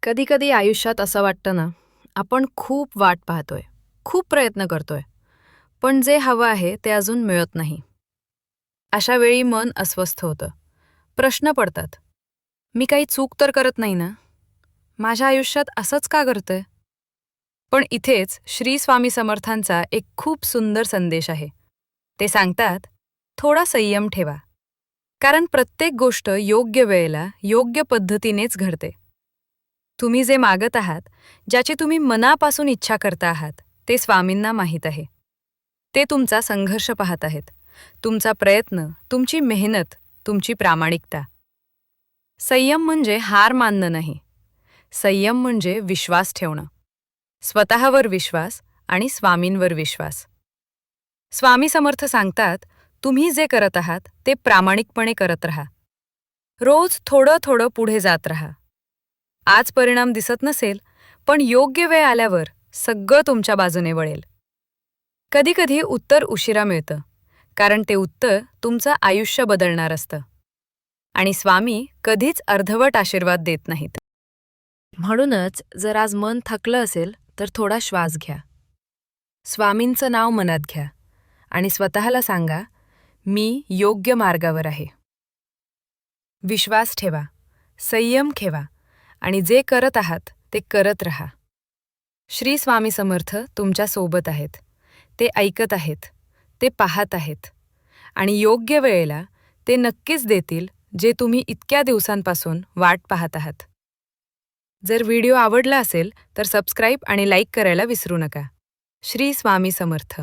कधी-कधी आयुष्यात असं वाटतं ना, आपण खूप वाट पाहतोय, खूप प्रयत्न करतोय, पण जे हवं आहे ते अजून मिळत नाही. अशा वेळी मन अस्वस्थ होतं. प्रश्न पडतात, मी काही चूक तर करत नाही ना? माझ्या आयुष्यात असंच का घडतंय? पण इथेच श्री स्वामी समर्थांचा एक खूप सुंदर संदेश आहे. ते सांगतात, थोडा संयम ठेवा. कारण प्रत्येक गोष्ट योग्य वेळेला, योग्य पद्धतीनेच घडते. तुम्ही जे मागत आहात, ज्याची तुम्ही मनापासून इच्छा करता आहात, ते स्वामींना माहीत आहे. ते तुमचा संघर्ष पाहत आहेत, तुमचा प्रयत्न, तुमची मेहनत, तुमची प्रामाणिकता. संयम म्हणजे हार मानणं नाही. संयम म्हणजे विश्वास ठेवणं. स्वतःवर विश्वास आणि स्वामींवर विश्वास. स्वामी समर्थ सांगतात, तुम्ही जे करत आहात ते प्रामाणिकपणे करत राहा. रोज थोडं थोडं पुढे जात राहा. आज परिणाम दिसत नसेल, पण योग्य वेळ आल्यावर सगळं तुमच्या बाजूने वळेल. कधीकधी उत्तर उशिरा मिळतं, कारण ते उत्तर तुमचं आयुष्य बदलणार असतं. आणि स्वामी कधीच अर्धवट आशीर्वाद देत नाहीत. म्हणूनच जर आज मन थकलं असेल, तर थोडा श्वास घ्या. स्वामींचं नाव मनात घ्या आणि स्वतःला सांगा, मी योग्य मार्गावर आहे. विश्वास ठेवा, संयम ठेवा आणि जे करत आहात ते करत राहा. श्री स्वामी समर्थ तुमच्या सोबत आहेत. ते ऐकत आहेत, ते पाहत आहेत आणि योग्य वेळेला ते नक्कीच देतील जे तुम्ही इतक्या दिवसांपासून वाट पाहत आहात. जर व्हिडिओ आवडला असेल तर सबस्क्राईब आणि लाईक करायला विसरू नका. श्री स्वामी समर्थ.